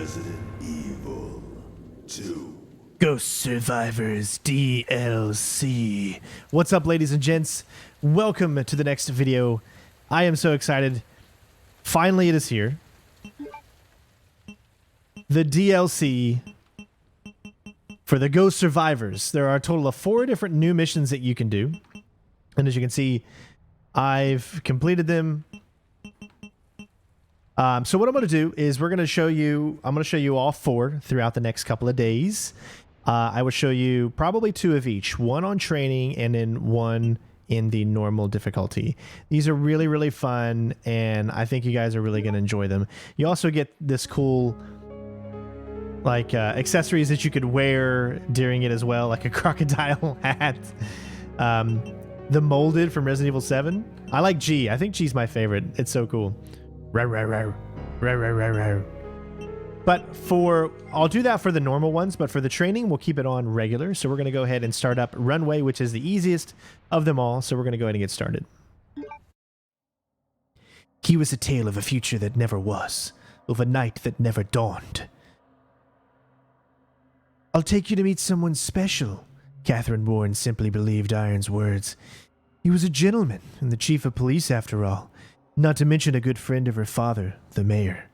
Resident Evil 2. Ghost Survivors DLC. What's up, ladies and gents? Welcome to the next video. I am so excited. Finally, it is here. The DLC for the Ghost Survivors. There are a total of 4 different new missions that you can do. And as you can see, I've completed them. So what I'm going to do is I'm going to show you all 4 throughout the next couple of days. I will show you probably 2 of each, one on training and then one in the normal difficulty. These are really, really fun, and I think you guys are really going to enjoy them. You also get this cool accessories that you could wear during it as well, like a crocodile hat. The molded from Resident Evil 7. I like G. I think G's my favorite. It's so cool. But I'll do that for the normal ones, but for the training, we'll keep it on regular. So we're going to go ahead and start up Runaway, which is the easiest of them all. So we're going to go ahead and get started. He was a tale of a future that never was, of a night that never dawned. I'll take you to meet someone special. Catherine Warren simply believed Iron's words. He was a gentleman and the chief of police after all. Not to mention a good friend of her father, the mayor.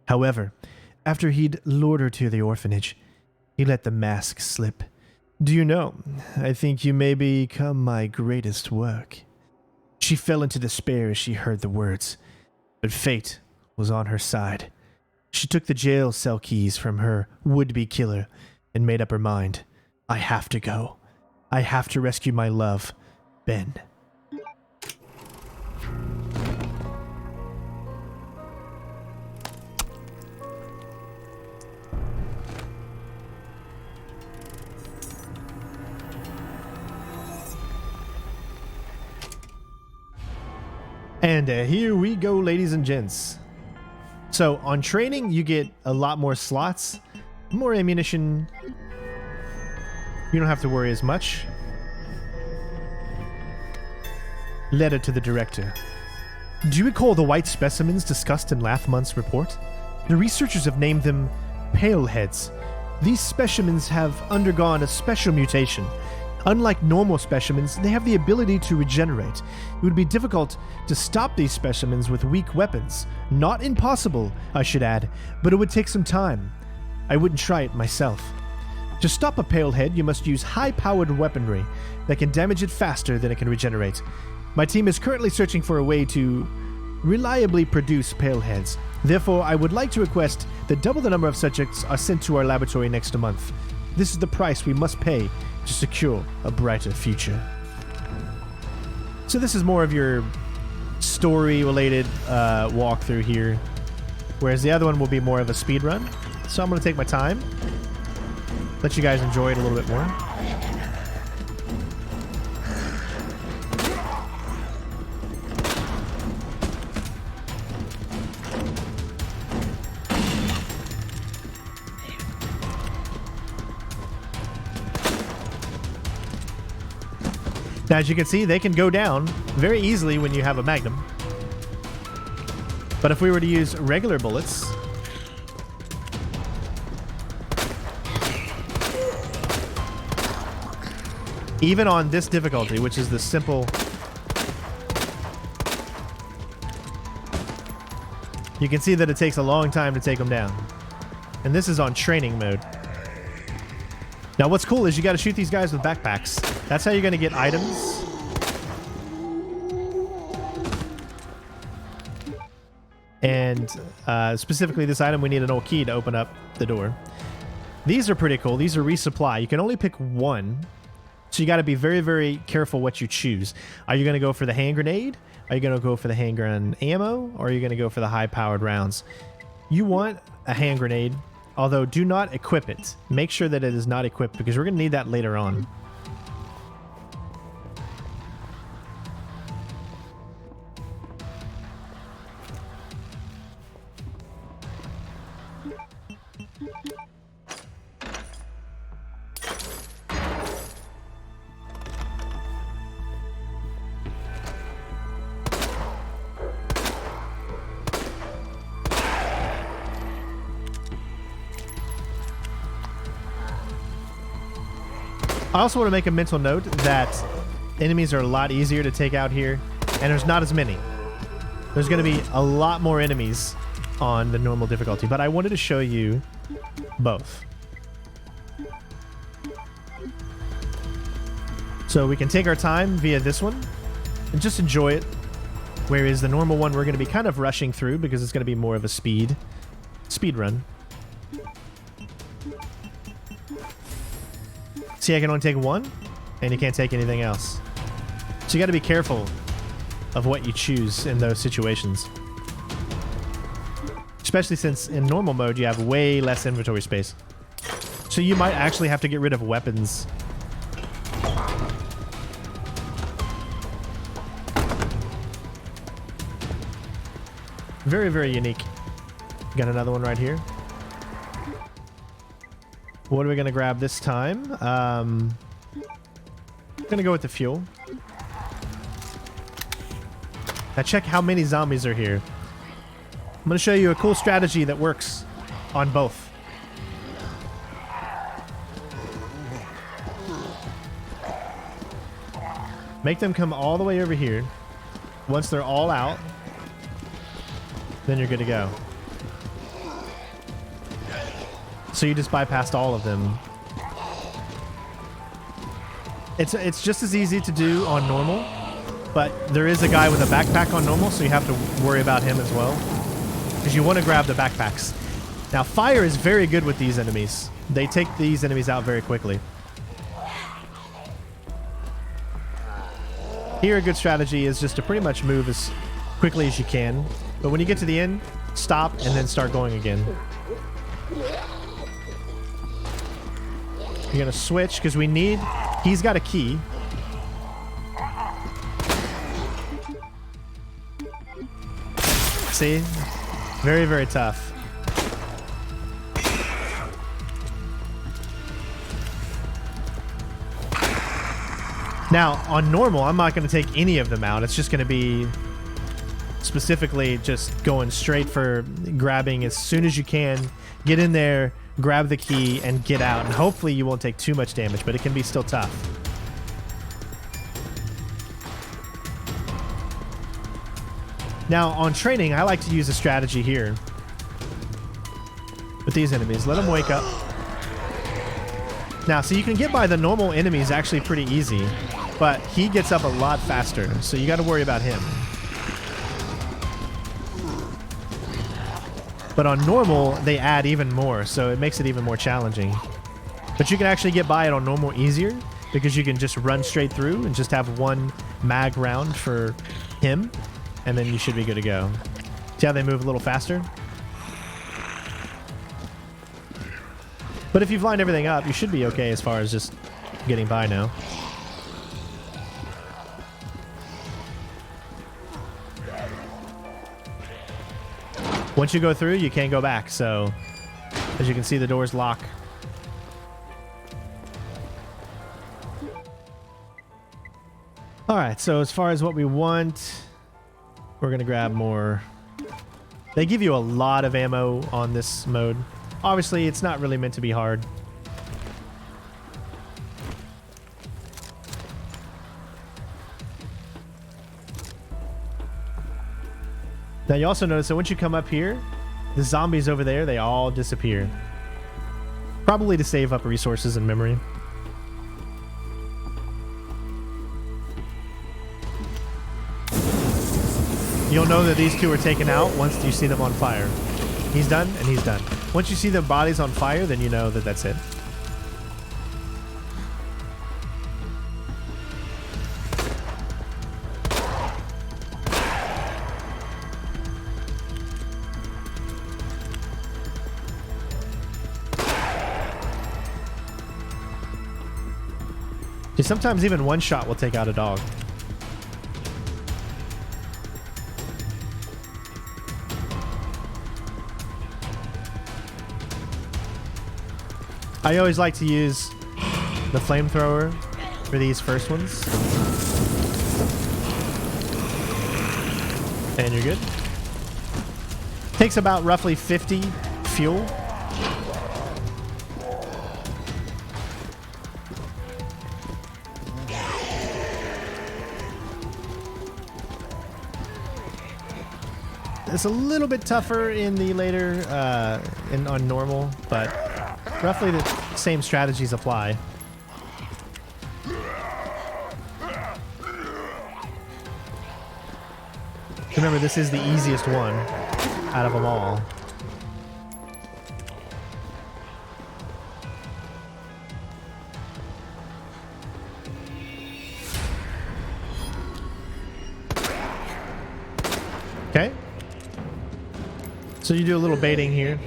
However, after he'd lured her to the orphanage, he let the mask slip. Do you know, I think you may become my greatest work. She fell into despair as she heard the words, but fate was on her side. She took the jail cell keys from her would-be killer and made up her mind. I have to go. I have to rescue my love, Ben. And here we go, ladies and gents. So on training, you get a lot more slots, more ammunition. You don't have to worry as much. Letter to the director. Do you recall the white specimens discussed in last month's report? The researchers have named them paleheads. These specimens have undergone a special mutation. Unlike normal specimens, they have the ability to regenerate. It would be difficult to stop these specimens with weak weapons. Not impossible, I should add, but it would take some time. I wouldn't try it myself. To stop a palehead, you must use high-powered weaponry that can damage it faster than it can regenerate. My team is currently searching for a way to reliably produce paleheads. Therefore, I would like to request that double the number of subjects are sent to our laboratory next month. This is the price we must pay to secure a brighter future. So this is more of your story-related walkthrough here, whereas the other one will be more of a speed run. So I'm going to take my time, let you guys enjoy it a little bit more. Now, as you can see, they can go down very easily when you have a magnum. But if we were to use regular bullets, even on this difficulty, which is the simple, you can see that it takes a long time to take them down. And this is on training mode. Now, what's cool is you got to shoot these guys with backpacks. That's how you're going to get items. And specifically this item, we need an old key to open up the door. These are pretty cool. These are resupply. You can only pick one. So you got to be very, very careful what you choose. Are you going to go for the hand grenade? Are you going to go for the handgun ammo? Or are you going to go for the high-powered rounds? You want a hand grenade. Although, do not equip it. Make sure that it is not equipped, because we're going to need that later on. I also want to make a mental note that enemies are a lot easier to take out here, and there's not as many. There's going to be a lot more enemies on the normal difficulty, but I wanted to show you both. So we can take our time via this one and just enjoy it. Whereas the normal one, we're going to be kind of rushing through because it's going to be more of a speed run. See, I can only take one, and you can't take anything else. So you got to be careful of what you choose in those situations. Especially since in normal mode, you have way less inventory space. So you might actually have to get rid of weapons. Very, very unique. Got another one right here. What are we going to grab this time? I'm going to go with the fuel. Now check how many zombies are here. I'm going to show you a cool strategy that works on both. Make them come all the way over here. Once they're all out, then you're good to go. So you just bypassed all of them. It's just as easy to do on normal, but there is a guy with a backpack on normal, so you have to worry about him as well. Because you want to grab the backpacks. Now, fire is very good with these enemies. They take these enemies out very quickly. Here, a good strategy is just to pretty much move as quickly as you can. But when you get to the end, stop and then start going again. You're going to switch because we need... He's got a key. See? Very, very tough. Now, on normal, I'm not going to take any of them out. It's just going to be specifically just going straight for grabbing as soon as you can. Get in there, grab the key, and get out. And hopefully you won't take too much damage, but it can be still tough. Now, on training, I like to use a strategy here with these enemies. Let them wake up. Now, so you can get by the normal enemies actually pretty easy, but he gets up a lot faster, so you got to worry about him. But on normal, they add even more, so it makes it even more challenging. But you can actually get by it on normal easier because you can just run straight through and just have one mag round for him, and then you should be good to go. See how they move a little faster? But if you've lined everything up, you should be okay as far as just getting by now. Once you go through, you can't go back, so as you can see, the doors lock. Alright, so as far as what we want, we're going to grab more. They give you a lot of ammo on this mode. Obviously, it's not really meant to be hard. Now you also notice that once you come up here, the zombies over there, they all disappear. Probably to save up resources and memory. You'll know that these two are taken out once you see them on fire. He's done, and he's done. Once you see the bodies on fire, then you know that that's it. Sometimes even one shot will take out a dog. I always like to use the flamethrower for these first ones. And you're good. Takes about roughly 50 fuel. It's a little bit tougher in the later, on normal, but roughly the same strategies apply. Remember, this is the easiest one out of them all. Okay. So you do a little baiting here.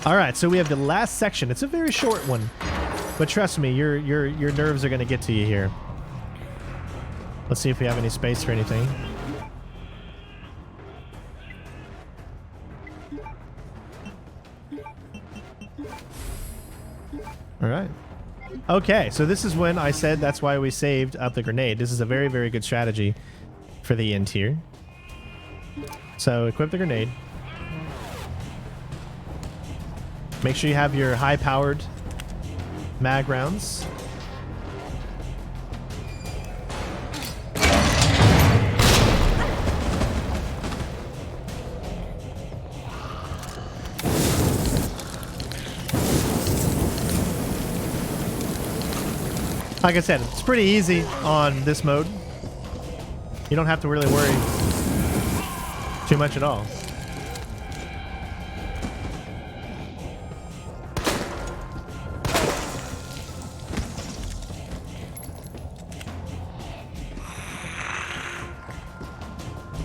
All right, so we have the last section. It's a very short one, but trust me, your nerves are going to get to you here. Let's see if we have any space for anything. All right. Okay, so this is when I said that's why we saved up the grenade. This is a very, very good strategy for the end tier. So equip the grenade. Make sure you have your high-powered mag rounds. Like I said, it's pretty easy on this mode. You don't have to really worry too much at all.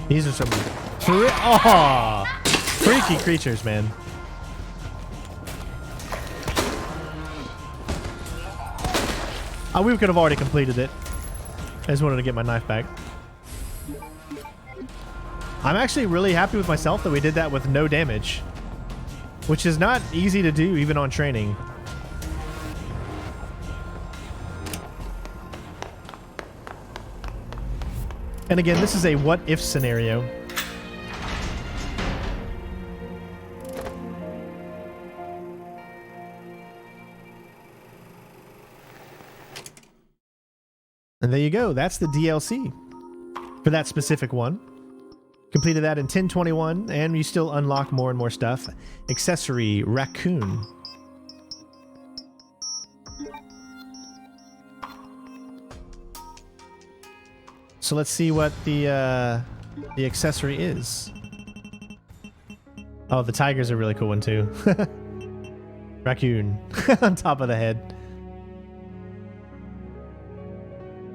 These are some freaky creatures, man. We could have already completed it. I just wanted to get my knife back. I'm actually really happy with myself that we did that with no damage, which is not easy to do even on training. And again, this is a what-if scenario. And there you go. That's the DLC for that specific one. Completed that in 1021, and you still unlock more and more stuff. Accessory Raccoon. So let's see what the accessory is. Oh, the tiger's a really cool one too. Raccoon on top of the head.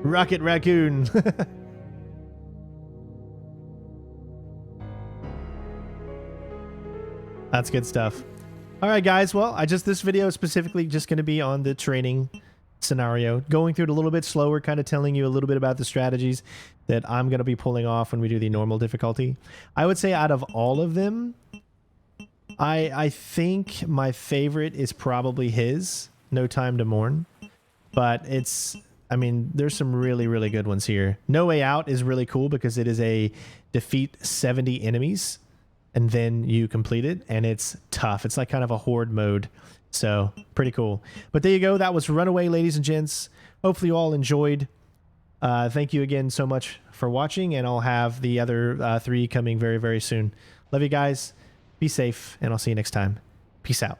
Rocket Raccoon. That's good stuff. All right, guys. Well, this video is specifically just going to be on the training scenario, going through it a little bit slower, kind of telling you a little bit about the strategies that I'm going to be pulling off when we do the normal difficulty. I would say out of all of them, I think my favorite is probably his, No Time to Mourn. But I mean, there's some really, really good ones here. No Way Out is really cool because it is a defeat 70 enemies and then you complete it, and it's tough. It's like kind of a horde mode. So pretty cool. But there you go. That was Runaway, ladies and gents. Hopefully you all enjoyed. Thank you again so much for watching, and I'll have the other 3 coming very, very soon. Love you guys. Be safe, and I'll see you next time. Peace out.